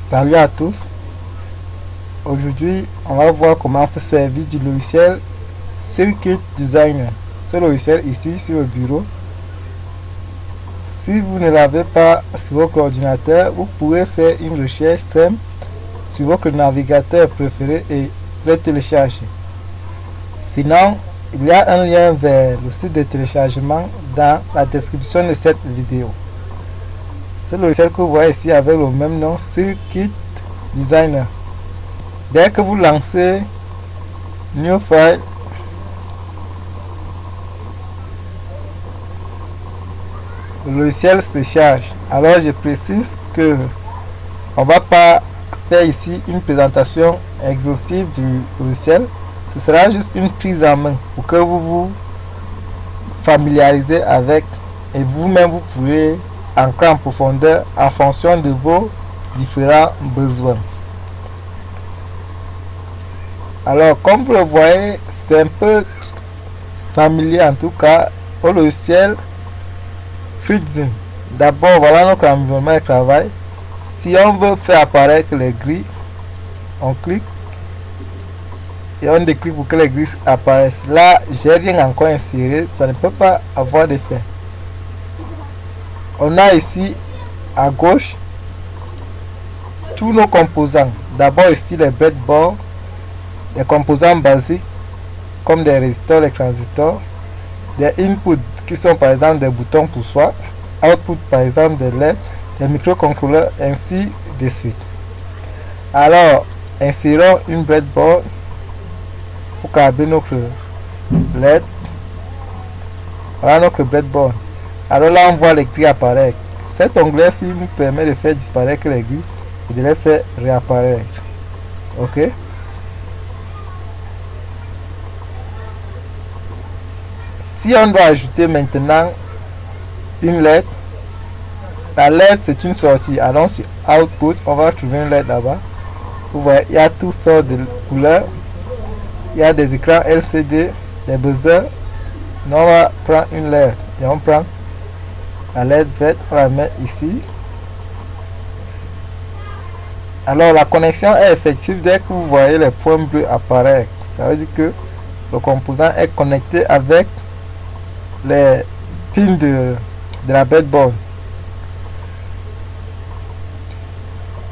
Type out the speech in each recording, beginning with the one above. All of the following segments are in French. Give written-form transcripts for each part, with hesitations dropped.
Salut à tous. Aujourd'hui, on va voir comment se servir du logiciel Circuit Designer. Ce logiciel ici sur le bureau. Si vous ne l'avez pas sur votre ordinateur, vous pourrez faire une recherche simple sur votre navigateur préféré et le télécharger. Sinon, il y a un lien vers le site de téléchargement dans la description de cette vidéo. C'est le logiciel que vous voyez ici avec le même nom, Circuit Designer. Dès que vous lancez New File, le logiciel se charge. Alors je précise que on va pas faire ici une présentation exhaustive du logiciel. Ce sera juste une prise en main pour que vous vous familiarisez avec et vous-même vous pourrez entrer en profondeur en fonction de vos différents besoins. Alors comme vous le voyez, c'est un peu familier en tout cas au logiciel FreeZine. D'abord voilà notre environnement de travail. Si on veut faire apparaître les grilles, on clique et on déclic pour que les grilles apparaissent. Là, j'ai rien encore inséré, ça ne peut pas avoir d'effet. On a ici à gauche tous nos composants. D'abord ici les breadboards, les composants basiques comme des résistors, les transistors, des inputs qui sont par exemple des boutons pour soi, output par exemple des LED, des microcontrôleurs, ainsi de suite. Alors, insérons une breadboard pour câbler notre LED. Voilà notre breadboard. Alors là, on voit les grilles apparaître. Cet onglet-ci nous permet de faire disparaître les grilles et de les faire réapparaître. Ok. Si on doit ajouter maintenant une LED, la LED c'est une sortie. Allons sur Output, on va trouver une LED là-bas. Vous voyez, il y a toutes sortes de couleurs. Il y a des écrans LCD, des buzzers. Nous, on va prendre une LED et on prend la LED verte, on la met ici. Alors la connexion est effective dès que vous voyez les points bleus apparaître. Ça veut dire que le composant est connecté avec les pins de la breadboard.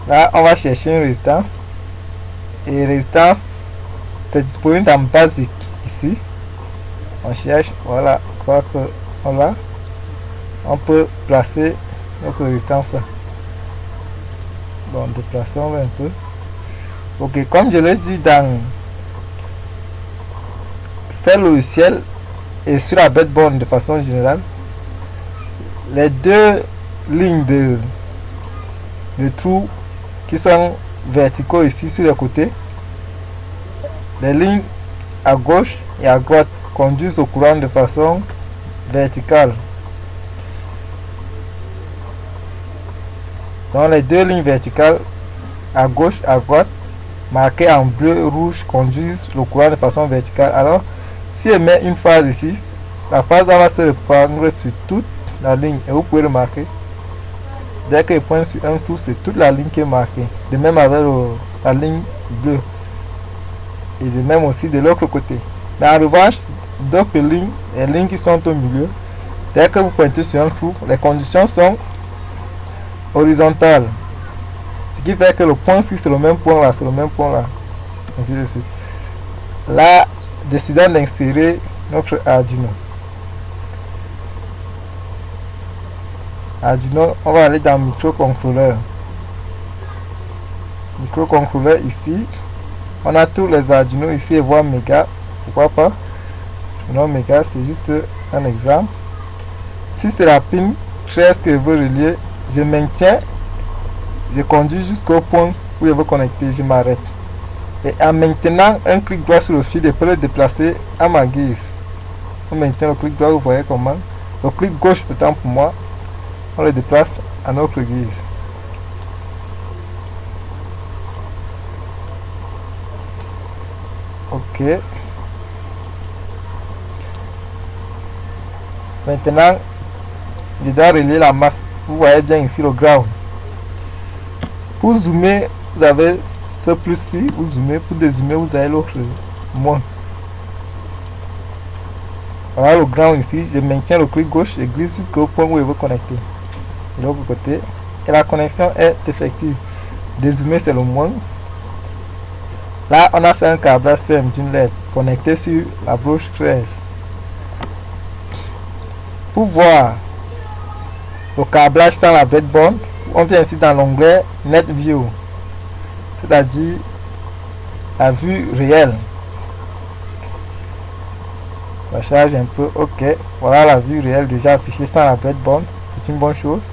Là, on va chercher une résistance. Et résistance, c'est disponible dans basique ici. On cherche, voilà, je crois que voilà. On peut placer notre résistance là. Bon, déplaçons un peu. Ok, comme je l'ai dit dans ce logiciel et sur la breadboard de façon générale, les deux lignes de trous qui sont verticaux ici sur le côté, les lignes à gauche et à droite conduisent au courant de façon verticale. Donc les deux lignes verticales à gauche et à droite marquées en bleu rouge conduisent le courant de façon verticale. Alors si je mets une phase ici, la phase va se reprendre sur toute la ligne et vous pouvez remarquer dès que je pointe sur un trou, c'est toute la ligne qui est marquée. De même avec la ligne bleue et de même aussi de l'autre côté. Mais en revanche, d'autres lignes, les lignes qui sont au milieu, dès que vous pointez sur un trou, les conditions sont horizontales. Ce qui fait que le point 6 c'est le même point là, c'est le même point là. Ainsi de suite. Là, décidons d'insérer notre Arduino. Arduino, on va aller dans microcontrôleur. Microcontrôleur ici. On a tous les Arduino ici et voir méga. Pourquoi pas? Non, méga, c'est juste un exemple. Si c'est la pin 13 que je veux relier, je maintiens, je conduis jusqu'au point où je veux connecter, je m'arrête. Et en maintenant un clic droit sur le fil, je peux le déplacer à ma guise. On maintient le clic droit, vous voyez comment. Le clic gauche, autant pour moi, on le déplace à notre guise. Ok. Maintenant, je dois relier la masse. Vous voyez bien ici le ground. Pour zoomer, vous avez ce plus-ci, vous zoomez. Pour dézoomer, vous avez l'autre moins. Voilà le grand ici, je maintiens le clic gauche et glisse jusqu'au point où il veut connecter. De l'autre côté, et la connexion est effective. Dézoomer, c'est le moins. Là, on a fait un câblage simple d'une LED connecté sur la broche 13. Pour voir le câblage sans la breadboard, on vient ici dans l'onglet Net View, c'est-à-dire la vue réelle. Ça charge un peu, ok. Voilà la vue réelle déjà affichée sans la breadboard, c'est une bonne chose.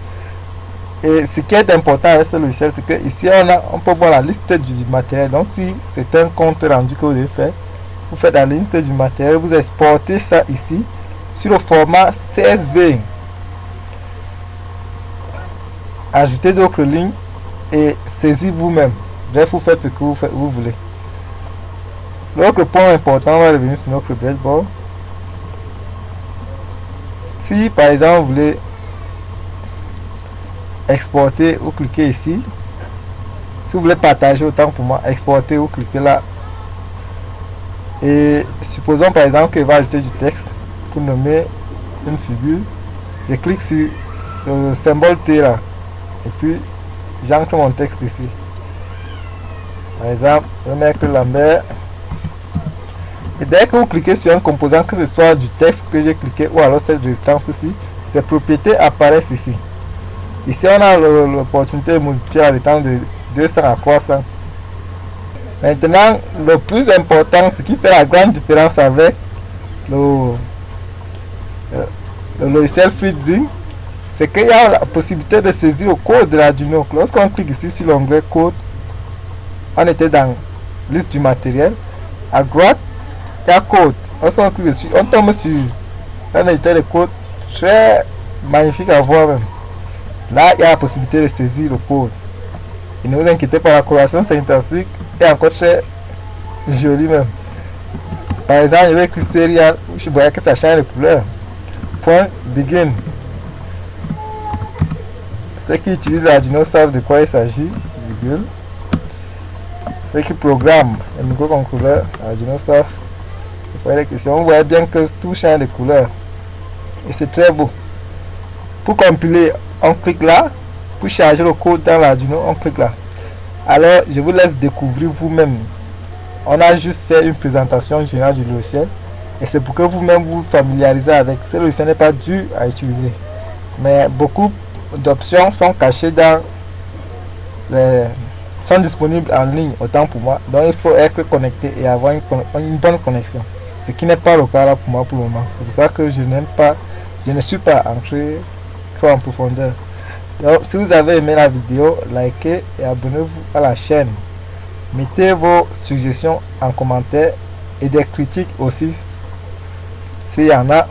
Et ce qui est important avec ce logiciel, c'est que ici on peut voir la liste du matériel. Donc si c'est un compte rendu que vous devez faire, vous faites la liste du matériel, vous exportez ça ici sur le format CSV. Ajoutez d'autres lignes et saisissez vous-même. Bref, vous faites ce que vous voulez. L'autre point important, on va revenir sur notre breadboard. Si par exemple vous voulez exporter, vous cliquez ici. Si vous voulez partager, autant pour moi, exporter, vous cliquez là. Et supposons par exemple qu'il va ajouter du texte pour nommer une figure. Je clique sur le symbole T là. Et puis j'ancre mon texte ici. Par exemple, je vais mettre Lambert. Et dès que vous cliquez sur un composant, que ce soit du texte que j'ai cliqué ou alors cette résistance ici, ces propriétés apparaissent ici. Ici, on a l'opportunité de modifier la distance de 200 à 300. Maintenant, le plus important, ce qui fait la grande différence avec le logiciel FreeZine, c'est qu'il y a la possibilité de saisir le code de l'Arduino. Lorsqu'on clique ici sur l'onglet code, on était dans liste du matériel. À droite, il y a code. Lorsqu'on clique dessus, on tombe sur un éditeur de code très magnifique à voir même. Là, il y a la possibilité de saisir le code. Et ne vous inquiétez pas, la coloration syntaxique est encore très jolie même. Par exemple, je vais écrire serial, je vois que ça change de couleur. Point begin. Ceux qui utilisent Arduino savent de quoi il s'agit. Virgule. Ceux qui programment les microcontrôleurs Arduino savent de quoi il est question. Vous voyez bien que tout change de couleur. Et c'est très beau. Pour compiler, on clique là. Pour charger le code dans l'Arduino, on clique là. Alors, je vous laisse découvrir vous-même. On a juste fait une présentation générale du logiciel. Et c'est pour que vous-même vous familiarisez avec. Ce logiciel n'est pas dur à utiliser. Mais beaucoup d'options sont cachées sont disponibles en ligne, autant pour moi. Donc, il faut être connecté et avoir une bonne connexion. Ce qui n'est pas le cas là pour moi pour le moment. C'est pour ça que je ne suis pas entré trop en profondeur. Donc, si vous avez aimé la vidéo, likez et abonnez-vous à la chaîne. Mettez vos suggestions en commentaire et des critiques aussi, s'il y en a.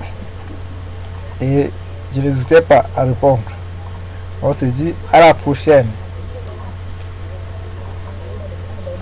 Et je n'hésiterai pas à répondre. On se dit à la prochaine.